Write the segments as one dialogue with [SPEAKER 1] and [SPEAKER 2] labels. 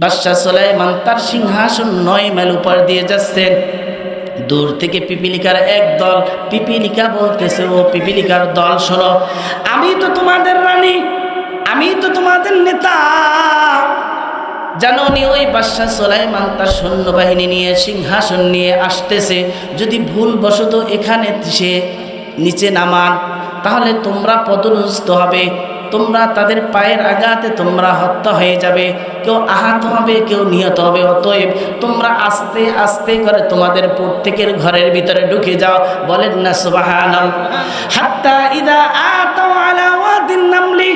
[SPEAKER 1] বাদশাহ সুলাইমান তার সিংহাসন 9 মাইল উপর দিয়ে যাচ্ছেন। দূর থেকে পিপিলিকার এক দল, পিপিলিকা বলতেছে, ও পিপিলিকার দল শোনো, আমি তো তোমাদের রানী, আমি তো তোমাদের নেতা। জানোনি ওই বাদশাহ সুলাইমান তার সৈন্যবাহিনী নিয়ে সিংহাসন নিয়ে আসতেছে, যদি ভুলবশত এখানে সে নিচে নামান তাহলে তোমরা পদচ্যুত হবে, তোমরা তাদের পায়ের আঘাতে তোমরা হত্যা হয়ে যাবে, কেউ আহত হবে, কেউ নিহত হবে। অতএব তোমরা আস্তে আস্তে করে তোমাদের প্রত্যেকের ঘরের ভিতরে ঢুকে যাও। বলেন না সুবহানাল্লাহ। হাত্তা ইদা আতাও আলা ওয়াদিন নামলি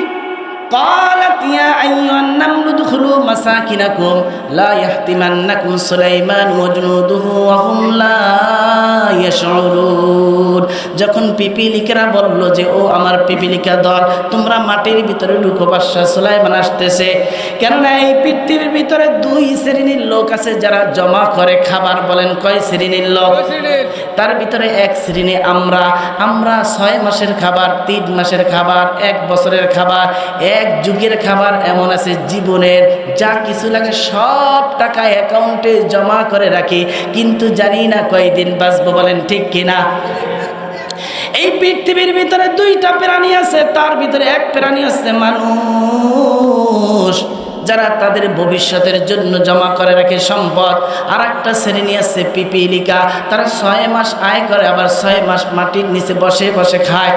[SPEAKER 1] قالت يا أيها النمل ادخلوا مساكنكم لا يحطمنكم سليمان وجنوده وهم لا يشعرون। যখন পিপিলিকারা বলল যে ও আমার পিপিলিকা দল, তোমরা মাটির ভিতরে ঢুকো, বাদশাহ সুলাইমান আসতেছে। কেননা এই পৃথিবীর ভিতরে 2 শ্রেণীর লোক আছে যারা জমা করে খাবার। বলেন কয় শ্রেণীর লোক? তার ভিতরে এক শ্রেণী আমরা 6 মাসের খাবার, 3 মাসের খাবার, 1 বছরের খাবার, 1 যুগের খাবার, এমন আছে জীবনের যা কিছু লাগে সব টাকা অ্যাকাউন্টে জমা করে রাখি, কিন্তু জানি না কয়দিন বাঁচবো। বলেন ঠিক কিনা? এই পৃথিবীর ভিতরে 2টা প্রাণী আছে, তার ভিতরে এক প্রাণী আছে মানুষ, যারা তাদের ভবিষ্যতের জন্য জমা করে রাখে সম্পদ। আর একটা শ্রেণী আছে পিপিলিকা, তারা 6 মাস আয় করে, আবার 6 মাস মাটির নিচে বসে বসে খায়।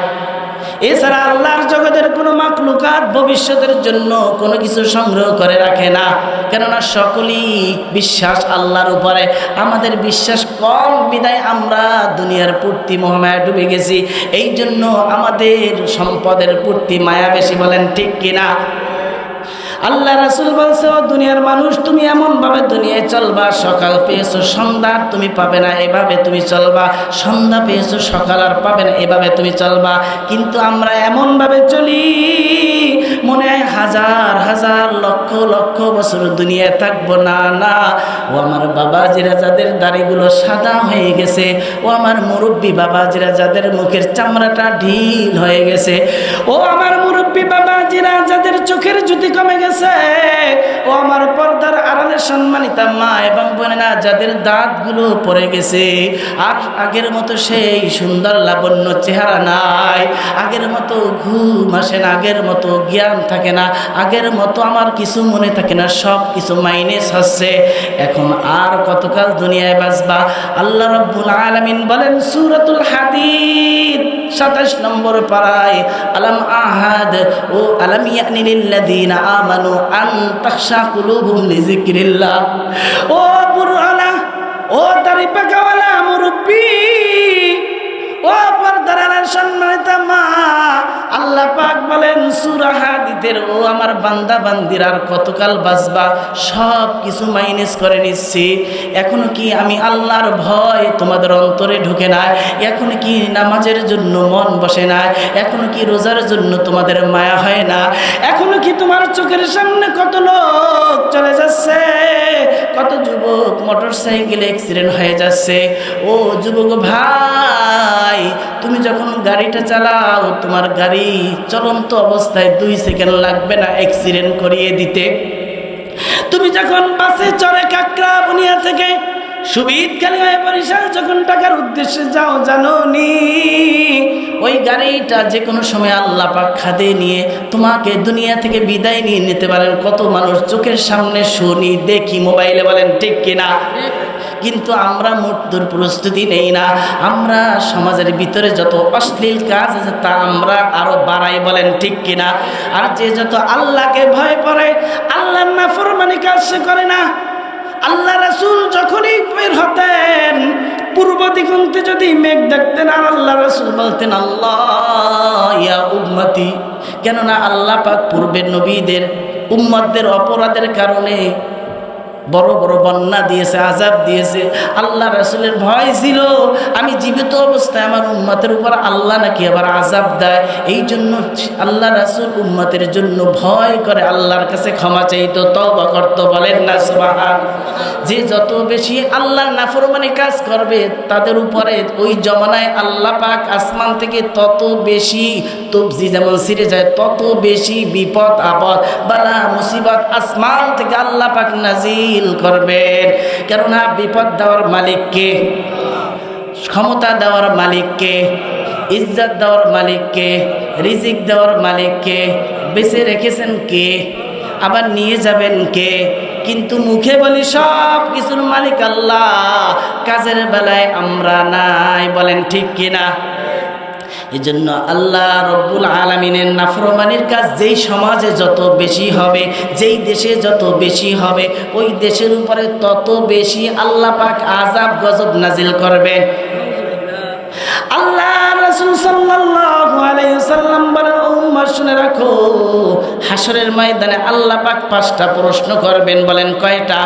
[SPEAKER 1] এছাড়া আল্লাহর জগতের কোনো মাখলুকাত ভবিষ্যতের জন্য কোনো কিছু সংগ্রহ করে রাখে না, কেননা সকলেই বিশ্বাস আল্লাহর উপরে। আমাদের বিশ্বাস কম বিদায় আমরা দুনিয়ার প্রতি মোহমায় ডুবে গেছি, এই জন্য আমাদের সম্পদের প্রতি মায়া বেশি। বলেন ঠিক কিনা? আল্লাহ রাসূল বলছে, ও দুনিয়ার মানুষ, তুমি এমনভাবে দুনিয়ায় চলবা, সকাল পেয়েছো সন্ধ্যা তুমি পাবে না, এভাবে তুমি চলবা। সন্ধ্যা পেয়েছো সকাল আর পাবে না, এভাবে তুমি চলবা। কিন্তু আমরা এমনভাবে চলি মনে হয় হাজার হাজার লক্ষ লক্ষ বছর দুনিয়ায় থাকবো না। না, ও আমার বাবাজিরা যাদের দাড়িগুলো সাদা হয়ে গেছে, ও আমার মুরব্বী বাবাজিরা যাদের মুখের চামড়াটা ঢিল হয়ে গেছে, ও আমার মুরব্বী বাবাজিরা যাদের চোখের জ্যোতি কমে গেছে, ও আমার পর্দার আড়ালে সম্মানিতা মা এবং বোনেরা যাদের দাঁতগুলো পড়ে গেছে, আর আগের মতো সেই সুন্দর লাবণ্য চেহারা নাই, আগের মতো ঘুম আসে না, আগের মতো জ্ঞান থাকে না, আগের মতো আমার কিছু মনে থাকে না, সব কিছু মাইনাস হচ্ছে। এখন আর কতকাল দুনিয়ায় বাঁচবা? আল্লাহ রাব্বুল আলামিন বলেন সূরাতুল হাদীদ 27 নম্বর পারায়, আলাম আহাদ ও আলাম ইয়ানি লিল্লাযীনা আমানু আন তাখশা কুলুবুহুম লিযিকরিল্লাহ। ও বুরআলা, ও দাড়ি পাকাওয়ালা মুরব্বি, ও পর্দার আড়ালের সম্মানিতা মা, আল্লাহ পাক বলেন সূরা হাদীদের, ও আমার বান্দা বান্দিরা আর কতকাল বাঁচবা? সব কিছু মাইনাস করে নিচ্ছি। এখনো কি আমি আল্লাহর ভয় তোমাদের অন্তরে ঢুকে না? এখনো কি নামাজের জন্য মন বসে না? এখনো কি রোজার জন্য তোমাদের মায়া হয় না? এখনো কি তোমার চোখের সামনে কত লোক চলে যাচ্ছে, কত যুবক মোটরসাইকেলে অ্যাক্সিডেন্ট হয়ে যাচ্ছে? ও যুবক ভাই, তুমি যখন গাড়িটা চালাও, তোমার গাড়ি চলন্ত অবস্থায় 2 সেকেন্ড লাগবে না অ্যাক্সিডেন্ট করিয়ে দিতে। তুমি যখন বাসে চড়ে কাকরা বুনিয়া থেকে সুবিদখালি হয়ে বরিশাল যখন টাকার উদ্দেশ্যে যাও, জানো নি ওই গাড়িটা যে কোনো সময় আল্লাহ পাক খাদে নিয়ে তোমাকে দুনিয়া থেকে বিদায় নিয়ে নিতে পারেন। কত মানুষ চোখের সামনে শুনি, দেখি মোবাইলে। বলেন ঠিক কিনা? কিন্তু আমরা মৃত্যুর প্রস্তুতি নেই না। আমরা সমাজের ভিতরে যত অশ্লীল কাজ আছে তা আমরা আরো বাড়াই। বলেন ঠিক কিনা? আর যে যত আল্লাহকে ভয় করে, আল্লাহর নাফরমানি কাজ সে করে না। আল্লাহ রাসূল যখনই বের হতেন, পূর্ব দিগন্তে যদি মেঘ দেখতেন, আর আল্লাহ রাসূল বলতেন আল্লাহ ইয়া উম্মতি। কেননা আল্লাহ পাক পূর্বের নবীদের উম্মতদের অপরাধের কারণে বড় বড় বন্যা দিয়েছে, আযাব দিয়েছে। আল্লাহ রাসূলের ভয় ছিল আমি জীবিত অবস্থায় আমার উম্মতের উপর আল্লাহ নাকি আবার আযাব দেয়। এই জন্য আল্লাহ রাসূল উম্মতের জন্য ভয় করে আল্লাহর কাছে ক্ষমা চাইতো, তওবা করতো, বলেন না সুবহান। যে যত বেশি আল্লাহর নাফরমানি কাজ করবে তাদের উপরে ওই জমানায় আল্লাহ পাক আসমান থেকে তত বেশি তবজি যেমন ছিঁড়ে যায়, তত বেশি বিপদ আপদ বালা মুসিবত আসমান থেকে আল্লাহ পাক নাজিল করবেন। কেননা বিপদ দেওয়ার মালিক কে? ক্ষমতা দেওয়ার মালিক কে? ইজ্জত দেওয়ার মালিক কে? রিজিক দেওয়ার মালিক কে? বেঁচে রেখেছেন কে? আবার নিয়ে যাবেন কে? কিন্তু মুখে বলি সব কিছুর মালিক আল্লাহ, কাজের বেলায় আমরা নাই, বলেন ঠিক কিনা? এই জন্য আল্লাহ রব্বুল আলামিনের নাফরমানির কাজ যেই সমাজে যত বেশি হবে, যেই দেশে যত বেশি হবে, ওই দেশের উপরে তত বেশি আল্লাহ পাক আযাব গজব নাজিল করবেন। আল্লাহ রাসূল সাল্লাল্লাহু আলাইহি ওয়াসাল্লাম বলেন, ও উম্মত শুনে রাখো, হাসরের ময়দানে আল্লাহ পাক 5টা প্রশ্ন করবেন। বলেন কয়টা?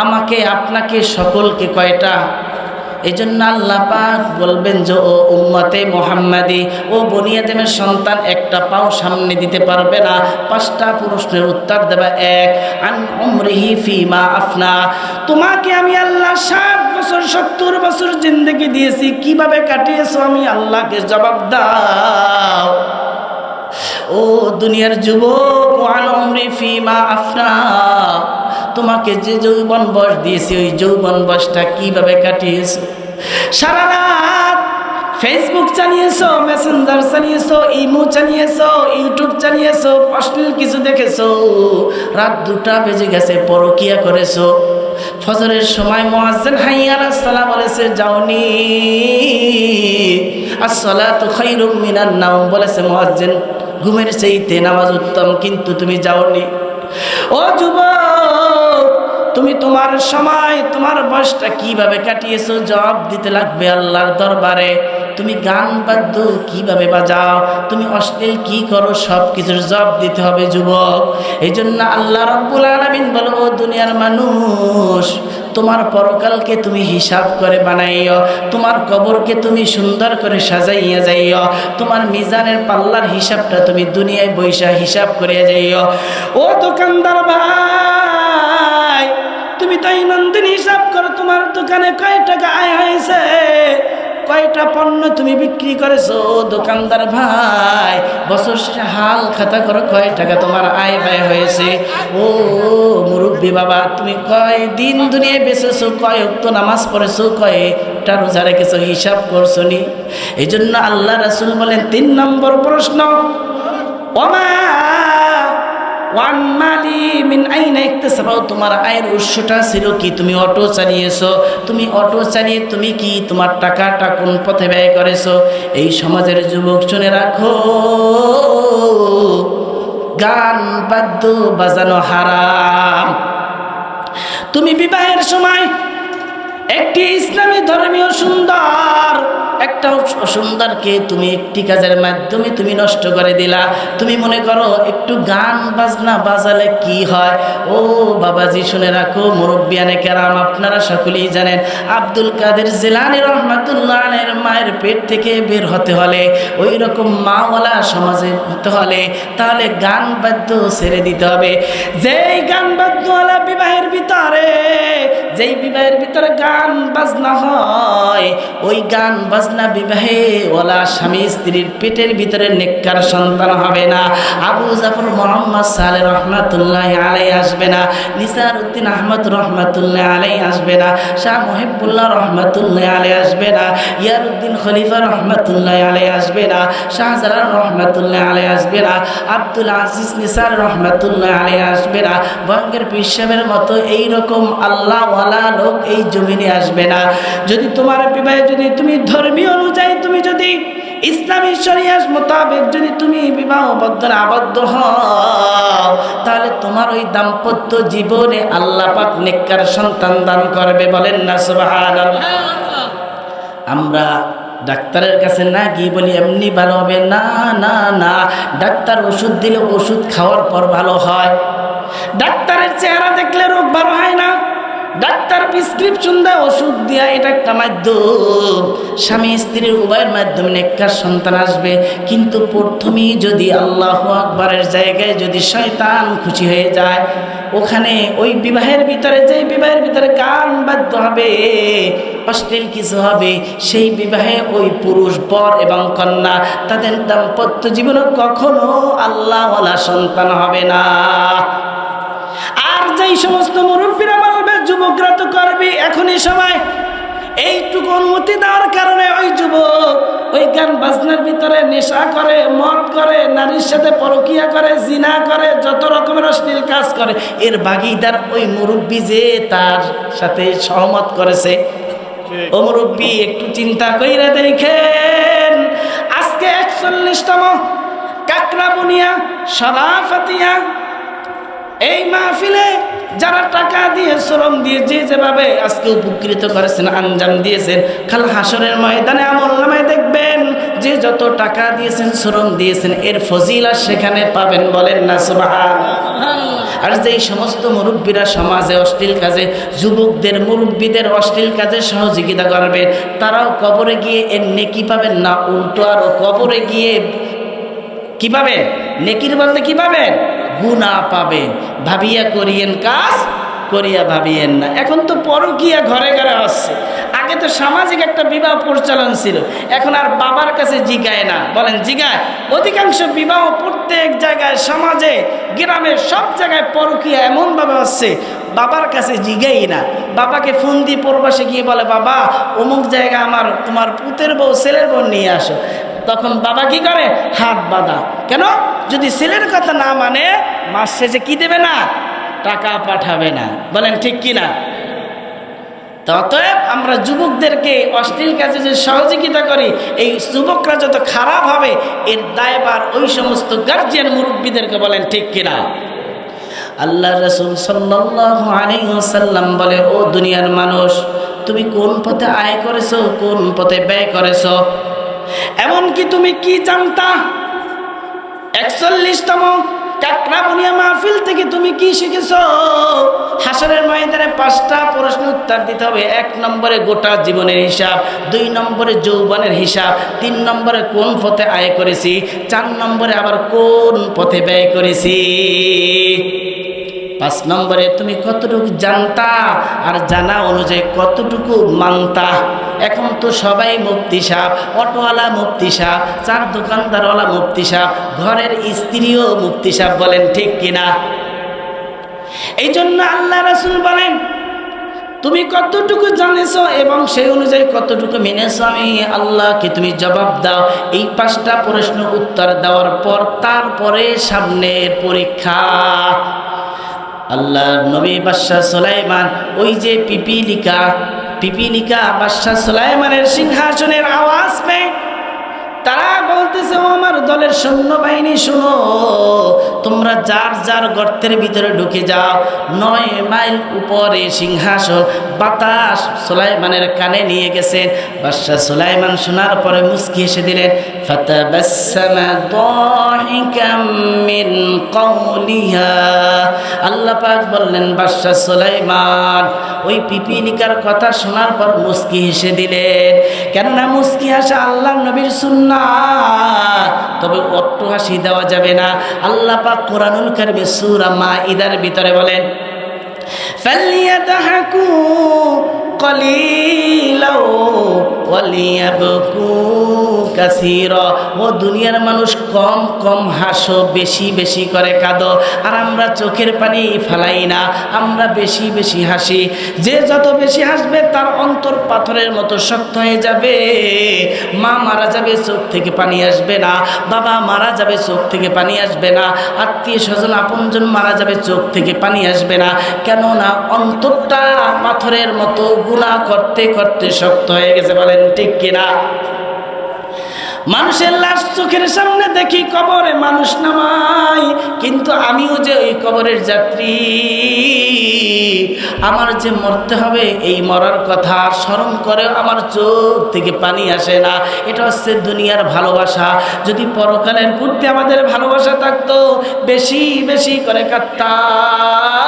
[SPEAKER 1] আমাকে, আপনাকে, সকলকে কয়টা? এই জন্য আল্লাহ পাক বলবেন যে ও উম্মতে মুহাম্মাদি, ও বনি আদমের সন্তান, একটা পাও সামনে দিতে পারবে না, 5টা প্রশ্নের উত্তর দেবে। 1, আন উমরিহি ফিমা আফনা, তোমাকে আমি আল্লাহ 60 বছর 70 বছর জিন্দেগি দিয়েছি, কিভাবে কাটিয়েছো আমি আল্লাহকে জবাব দাও। ও দুনিয়ার যুবক, আন উমরি ফিমা আফনা, তোমাকে যে যৌবন বয়স দিয়েছি ওই যৌবন বয়সটা কিভাবে কাটিয়েছো? সারা রাত ফেসবুক চালিয়েছো, মেসেঞ্জার চালিয়েছো, ইমো চালিয়েছো, ইউটিউব চালিয়েছো, অশ্লীল কিছু দেখেছো, রাত 2টা বেজে গেছে, পরকিয়া করেছো। ফজরের সময় মুয়াজ্জিন হাইয়া আলাস সালাহ বলেছে যাওনি, আসসালাতু খায়রুম মিনান নাওম বলেছে মুয়াজ্জিন, ঘুমের চাইতে নামাজ উত্তম, কিন্তু তুমি যাওনি। ও যুবক, তুমি তোমার সময়, তোমার বয়সটা কিভাবে কাটিয়েছো জবাব দিতে লাগবে আল্লাহর দরবারে। তুমি গান বাদ্য কিভাবে বাজাও, তুমি অশ্লীল কি করো, সব কিছুর জবাব দিতে হবে যুবক। এই জন্য আল্লাহ রাব্বুল আলামিন বলো, ও দুনিয়ার মানুষ, তোমার পরকালকে তুমি হিসাব করে বানাইও, তোমার কবরকে তুমি সুন্দর করে সাজাইয়া যাইও, তোমার মিজানের পাল্লার হিসাবটা তুমি দুনিয়ায় বৈশা হিসাব করে যাইও। ও দোকানদার ভাই, তুমি দৈনন্দিন হিসাব করো, তোমার দোকানে কয় টাকা আয় হয়েছে, কয়টা পণ্য তুমি বিক্রি করেছো। দোকানদার ভাই, বছর শেষে হাল খাতা করো, কয় টাকা তোমার আয় ব্যয় হয়েছে। ও মুরব্বী বাবা, তুমি কয় দিন দুনিয়ায় বেঁচেছো, কয় ওয়াক্ত নামাজ পড়েছো, কয়টা রোজা রেখেছো, হিসাব করছো নি? এই জন্য আল্লাহ রাসূল বলেন 3 নম্বর প্রশ্ন, ওমা ওয়ান মালি মিন আইনা ইকতাসাবাও, তোমার আয়ের উৎসটা ছিল কি? তুমি অটো চালিয়েছো, তুমি অটো চালিয়ে তুমি কি তোমার টাকাটা কোন পথে ব্যয় করেছো? এই সমাজের যুবক শুনে রাখো, গান বাদ্য বাজানো হারাম। তুমি বিবাহের সময় একটি ইসলামী ধর্মীয় সুন্দর একটা সুন্দরকে তুমি একটি কাজের মাধ্যমে তুমি নষ্ট করে দিলা। তুমি মনে করো একটু গান বাজনা বাজালে কি হয়? ও বাবাজি শুনে রাখো, মুরব্বিয়ানে কেরাম, আপনারা সকলেই জানেন আব্দুল কাদের জিলানী রহমাতুল্লাহ আলাইহির মায়ের পেট থেকে বের হতে হলে, ওই রকম মাওয়ালা সমাজে হতে হলে, তাহলে গান বাদ্য ছেড়ে দিতে হবে। যেই গান বাদ্যওয়ালা বিবাহের ভিতরে, যেই বিবাহের ভিতরে গান বাজনা হয়, ওই গান বাজনা বিবাহে ওলা স্বামী স্ত্রীর পেটের ভিতরে নেককার সন্তান হবে না। আবু জাফর মোহাম্মদ সালেহ রহমাতুল্লাহ আলাইহি আসবে না, নিসার উদ্দিন আহমদ রহমাতুল্লাহ আলাইহি আসবে না, শাহ মুহিবুল্লাহ রহমাতুল্লাহ আলাইহি আসবে না, ইয়ারউদ্দিন খলিফা রহমাতুল্লাহ আলাইহি আসবে না, শাহজালাল রহমাতুল্লাহ আলাইহি আসবে না, আব্দুল আজিজ নিসার রহমাতুল্লাহ আলাইহি আসবে না, বঙ্গের পিসাবের মতো এইরকম আল্লাহ ওয়ালা লোক এই জমিনে আসবে না। যদি তোমার বিবাহে যদি তুমি ধর্মীয় অনুযায়ী, তুমি যদি ইসলামী শরিয়াত মোতাবেক যদি তুমি বিবাহ বন্ধনে আবদ্ধ হও, তাহলে তোমার ওই দাম্পত্য জীবনে আল্লাহ পাক নেককার সন্তান দান করবে। বলেন না সুবহানাল্লাহ। আমরা ডাক্তারের কাছে না গিয়ে বলি এমনি ভালো হবে, না না না, ডাক্তার ওষুধ দিলে ওষুধ খাওয়ার পর ভালো হয়। ডাক্তারের চেহারা দেখলে রোগ ভালো হয় না, ডাক্তার ডাক্তার প্রেসক্রিপশন দেয়, ওষুধ দেয়া, এটা একটা মাধ্যম। স্বামী স্ত্রীর উভয়ের মাধ্যমে নেককার সন্তান আসবে। কিন্তু প্রথমেই যদি আল্লাহু আকবারের জায়গায় যদি শয়তান খুশি হয়ে যায়, ওখানে ওই বিবাহের ভিতরে, যেই বিবাহের ভিতরে গান বাদ্য হবে, অশ্লীল কিছু হবে, সেই বিবাহে ওই পুরুষ বর এবং কন্যা তাদের দাম্পত্য জীবনে কখনো আল্লাহওয়ালা সন্তান হবে না। আর যেই সমস্ত মুরব্বীরা বলবে যুবকরা তো করবে এখনই সময়, এইটুকু অনুমতি দেওয়ার কারণে ওই যুবক ওই গান বাজনার ভিতরে নেশা করে, মদ করে, নারীর সাথে পরকিয়া করে, জিনা করে, যত রকমের অশ্লীল কাজ করে, এর ভাগীদার ওই মুরব্বী যে তার সাথে সহমত করেছে। ও মুরব্বী একটু চিন্তা কইরা দেখেন, আজকে ৪১তম কাকরাবুনিয়া শরাফাতিয়া এই মাহফিলে যারা টাকা দিয়ে, শ্রম দিয়ে, যে যেভাবে আজকে উপকৃত করেছেন, আঞ্জাম দিয়েছেন, কাল হাসরের ময়দানে আমলনামায় দেখবেন যে যত টাকা দিয়েছেন, শ্রম দিয়েছেন, এর ফজিলত সেখানে পাবেন। বলেন না সুবহানাল্লাহ। আর যেই সমস্ত মুরব্বীরা সমাজে অশ্লীল কাজে, যুবকদের, মুরব্বীদের অশ্লীল কাজে সহযোগিতা করবেন, তারাও কবরে গিয়ে এর নেকি পাবেন না, উল্টো আরও কবরে গিয়ে কি পাবেন? নেকির বলতে কি পাবেন? গুনাহ পাবেন। ভাবিয়া করিয়েন কাজ, করিয়া ভাবিয়েন না। এখন তো পরকীয়া ঘরে ঘরে আসছে। আগে তো সামাজিক একটা বিবাহ প্রচলন ছিল, এখন আর বাবার কাছে জিগায় না। বলেন জিগায়? অধিকাংশ বিবাহ প্রত্যেক জায়গায়, সমাজে, গ্রামের সব জায়গায় পরকীয়া এমনভাবে আসছে, বাবার কাছে জিগাই না। বাবাকে ফোন দিয়ে প্রবাসে গিয়ে বলে, বাবা অমুক জায়গা আমার তোমার পুতের বউ, ছেলের বউ নিয়ে আসো। তখন বাবা কি করে? হাত বাঁধা। কেন? যদি ছেলের কথা না মানে মাস শেষে কি দেবে না? টাকা পাঠাবে না। বলেন ঠিক কি না? অতএব আমরা যুবকদেরকে অশ্লীল কাজে যে সহযোগিতা করি, এই যুবকরা যত খারাপ হবে, এর দায়ভার ওই সমস্ত গার্জিয়ান মুরব্বীদেরকে। বলেন ঠিক কিনা? আল্লাহ রাসূল সাল্লাল্লাহু আলাইহি ওয়াসাল্লাম বলে, ও দুনিয়ার মানুষ, তুমি কোন পথে আয় করেছো, কোন পথে ব্যয় করেছো, এমনকি তুমি কি জানতা? ৪১তম কাকরাবুনিয়া মাহফিল থেকে তুমি কি শিখেছো? হাসরের ময়দানে 5টা প্রশ্ন উত্তর দিতে হবে। 1 নম্বরে গোটা জীবনের হিসাব, 2 নম্বরে যৌবনের হিসাব, 3 নম্বরে কোন পথে আয় করেছি, 4 নম্বরে আবার কোন পথে ব্যয় করেছি, 5 নম্বরে তুমি কতটুকু জানতা আর জানা অনুযায়ী কতটুকু মানতা। এখন তো সবাই মুফতি সাহেব, অটোওয়ালা মুফতি সাহেব, চার দোকানদারওয়ালা মুফতি সাহেব, ঘরের স্ত্রীও মুফতি সাহেব। বলেন ঠিক কিনা? এই জন্য আল্লাহ রাসূল বলেন, তুমি কতটুকু জানেছো এবং সেই অনুযায়ী কতটুকু মেনেছো, আমি আল্লাহকে তুমি জবাব দাও। এই 5টা প্রশ্ন উত্তর দেওয়ার পর তারপরে সামনের পরীক্ষা। আল্লাহর নবী বাদশাহ সুলাইমান, ওই যে পিপিলিকা বাদশাহ সুলাইমানের সিংহাসনের আওয়াজ পেয়ে তারা বলতেছে, ও আমার দলের সৈন্যবাহিনী শুনো, তোমরা যার যার গর্তের ভিতরে ঢুকে যাও। 9 মাইল উপরে সিংহাসন, বাতাস সুলাইমানের কানে নিয়ে গেছেন। বাদশাহ সুলাইমান শোনার পরে মুস্কি হেসে দিলেন। ফাতাবাসসামা দাহিকাম মিন কওলিহা, আল্লাহ পাক বললেন, বাদশাহ সুলাইমান ওই পিপিলিকার কথা শোনার পর মুস্কি হেসে দিলেন। কেননা মুস্কি হাসা আল্লাহর নবীর সুন্নাত, তবে অট্ট হাসি দেওয়া যাবে না। আল্লাহ পাক কোরআনুল কারীমে সূরা মাঈদার ভিতরে বলেন, ফালিয়াদহাকু কলিলাও ওয়ালিয়াবকু কাসীরা। ও দুনিয়ার মানুষ, কম কম হাসো, বেশি বেশি করে কাঁদো। আর আমরা চোখের পানি ফেলাই না, আমরা বেশি বেশি হাসি। যে যত বেশি হাসবে তার অন্তর পাথরের মতো শক্ত হয়ে যাবে। মা মারা যাবে, চোখ থেকে পানি আসবে না। বাবা মারা যাবে, চোখ থেকে পানি আসবে না। আত্মীয় স্বজন আপনজন মারা যাবে, চোখ থেকে পানি আসবে না। কেননা অন্তরটা পাথরের মতো গুনাহ করতে করতে শক্ত হয়ে গেছে। বলেন ঠিক কিনা? মানুষের লাশ চোখের সামনে দেখি, কবরে মানুষ নামাই, কিন্তু আমিও যে ওই কবরের যাত্রী, আমার যে মরতে হবে, এই মরার কথা স্মরণ করে আমার চোখ থেকে পানি আসে না। এটা হচ্ছে দুনিয়ার ভালোবাসা। যদি পরকালের প্রতি আমাদের ভালোবাসা থাকতো, বেশি বেশি করে কাঁদতাম।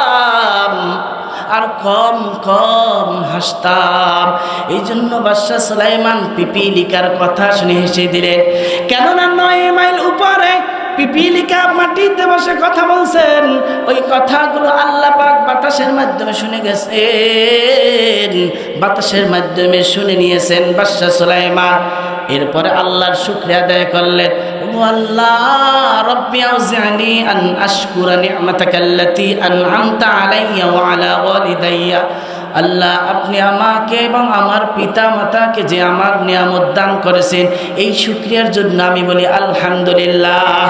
[SPEAKER 1] আর কম কম হাসতাম। এই জন্য বাদশাহ সুলাইমান পিপিলিকার কথা শুনে হেসে দিলেন। কেননা 9 মাইল উপরে পিপিলিকা মাটিতে বসে কথা বলছেন, ওই কথাগুলো আল্লাহ পাক বাতাসের মাধ্যমে শুনে গেছেন, বাতাসের মাধ্যমে শুনে নিয়েছেন বাদশাহ সুলাইমান। এরপরে আল্লাহর শুকরিয়া আদায় করলেন, ও আল্লাহ রব্বি আউজি'নি আন আশকুরা নি'মাতাকাল্লাতী আন'আমতা আলাইয়া ওয়া আলা ওয়ালিদাইয়া। আল্লাহ আপনি আমাকে এবং আমার পিতা মাতাকে যে আমার নিয়ামত দান করেছেন, এই শুকরিয়ার জন্য আমি বলি আলহামদুলিল্লাহ।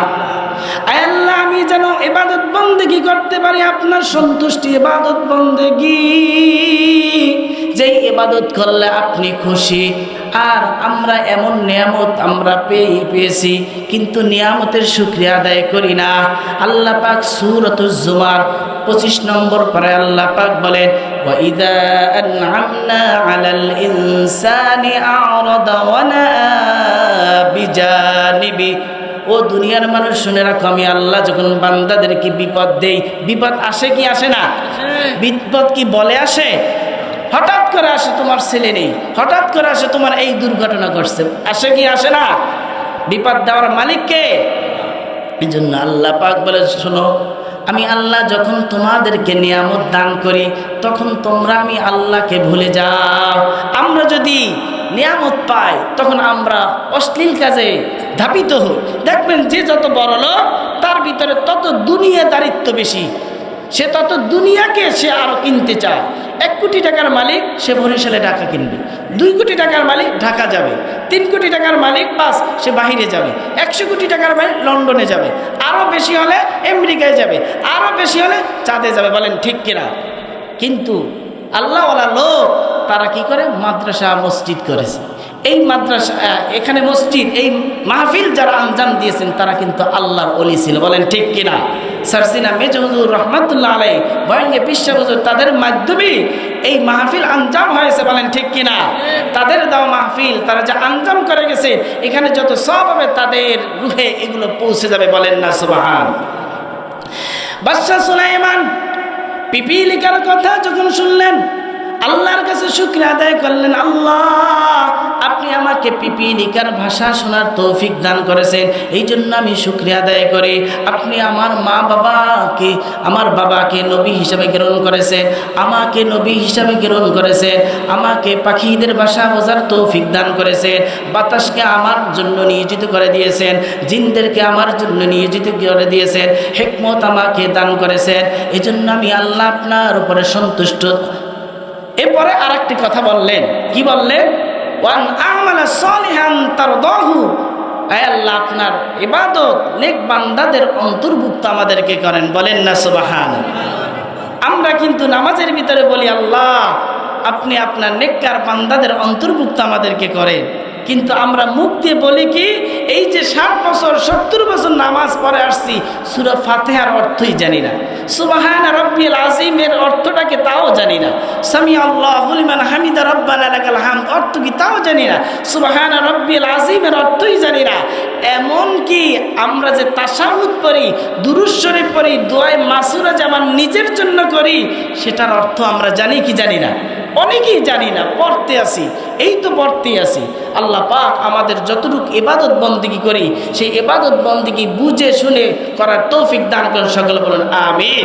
[SPEAKER 1] আয় আল্লাহ আমি যেন ইবাদত বন্দেগী করতে পারি আপনার সন্তুষ্টি ইবাদত বন্দেগী, যেই ইবাদত করলে আপনি খুশি। আর আমরা এমন নিয়ামত আমরা পেয়েছি কিন্তু নিয়ামতের শুকরিয়া আদায় করি না। আল্লাহ পাক সূরাতুজ জুমার 25 নম্বর পারায় আল্লাহ পাক বলেন, ওয়া ইযা আন'আমনা আলাল ইনসানি আ'রাদা ওয়া নাআ বিজানিবি। ও দুনিয়ার মানুষ শুনে রাখো, আমি আল্লাহ যখন বান্দাদেরকে বিপদ দেই, বিপদ আসে কি আসে না? বিপদ কি বলে আসে? হঠাৎ করে আসে তোমার ছেলে নেই, হঠাৎ করে আসে তোমার এই দুর্ঘটনা ঘটছে, আসে কি আসে না? বিপদ দেওয়ার মালিক কে? এই জন্য আল্লাহ পাক বলে, শোনো আমি আল্লাহ যখন তোমাদেরকে নিয়ামত দান করি তখন তোমরা আমি আল্লাহকে ভুলে যাও। আমরা যদি নিয়ামত পাই তখন আমরা অশ্লীল কাজে ধাপিত হই। দেখবেন যে যত বড় লোক তার ভিতরে তত দুনিয়াদারিত্ব বেশি, সে তত দুনিয়াকে সে আরো কিনতে চায়। 1 কোটি টাকার মালিক সে বরিশালে ঢাকা কিনবে, 2 কোটি টাকার মালিক ঢাকা যাবে, 3 কোটি টাকার মালিক বাস সে বাহিরে যাবে, 100 কোটি টাকার মালিক লন্ডনে যাবে, আরো বেশি হলে আমেরিকায় যাবে, আরো বেশি হলে চাঁদে যাবে। বলেন ঠিক কিনা? কিন্তু আল্লাহওয়ালা লোক তারা কি করে? মাদ্রাসা মসজিদ করেছে। এই মাদ্রাসা এখানে মসজিদ, এই মাহফিল যারা আঞ্জাম দিয়েছেন তারা কিন্তু আল্লাহর ওলি ছিল। বলেন ঠিক কিনা? সারসিনা মেজ হুজুর রহমাতুল্লাহ আলাইহি, বয়ঙ্গে পিসা হুজুর, তাদের মাধ্যমে এই মাহফিল আঞ্জাম হয়েছে। বলেন ঠিক কিনা? তাদের দেওয়া মাহফিল তারা যে আঞ্জাম করে গেছে, এখানে যত সওয়াব হবে তাদের রুহে এগুলো পৌঁছে যাবে। বলেন না সুবহান। বাদশা সুলাইমান পিপিলিকার কথা যখন শুনলেন আল্লাহর কাছে শুকরিয়া আদায় করলেন, আল্লাহ আপনি আমাকে পিপিলিকার ভাষা শোনার তৌফিক দান করেছেন, এই জন্য আমি শুকরিয়া আদায় করি। আপনি আমার আমার বাবাকে নবী হিসাবে গ্রহণ করেছেন, আমাকে নবী হিসাবে গ্রহণ করেছেন, আমাকে পাখিদের ভাষা বোঝার তৌফিক দান করেছেন, বাতাসকে আমার জন্য নিয়োজিত করে দিয়েছেন, জিনদেরকে আমার জন্য নিয়োজিত করে দিয়েছেন, হিকমত আমাকে দান করেছেন। এই জন্য আমি আল্লাহ আপনার উপরে সন্তুষ্ট। এরপরে আরেকটি কথা বললেন, কি বললেন? ওয়ান আমালা সলিহান তারদাহু। আয় আল্লাহ আপনার ইবাদত নেক বান্দাদের অন্তর্ভুক্ত আমাদেরকে করেন। বলেন না সুবহান। আমরা কিন্তু নামাজের ভিতরে বলি আল্লাহ আপনি আপনার নেককার বান্দাদের অন্তর্ভুক্ত আমাদেরকে করেন, কিন্তু আমরা মুখ দিয়ে বলি কি? এই যে 60 বছর 70 বছর নামাজ পড়ে আসছি, সূরা ফাতিহার অর্থই জানি না, সুবহান রাব্বিল আযীমের অর্থটাকে তাও জানি না, সামি আল্লাহু লিমান হামিদা রব্বানা লাকাল হামদ অর্থ কি তাও জানি না, সুবহান রাব্বিল আযীমের অর্থই জানি না। এমন কি আমরা যে তাশাহুদ পড়ি, দুরূদ শরীফ পড়ি, দোয়ায়ে মাসুরা যে আমার নিজের জন্য করি, সেটার অর্থ আমরা জানি কি জানি না? অনেকেই জানি না, পড়তে আসি, এই তো পড়তেই আসি। আল্লাহ পাক আমাদের যতটুকু ইবাদত বন্দেগী করি সেই ইবাদত বন্দেগী বুঝে শুনে করার তৌফিক দান করেন। সকলে বলেন আমিন।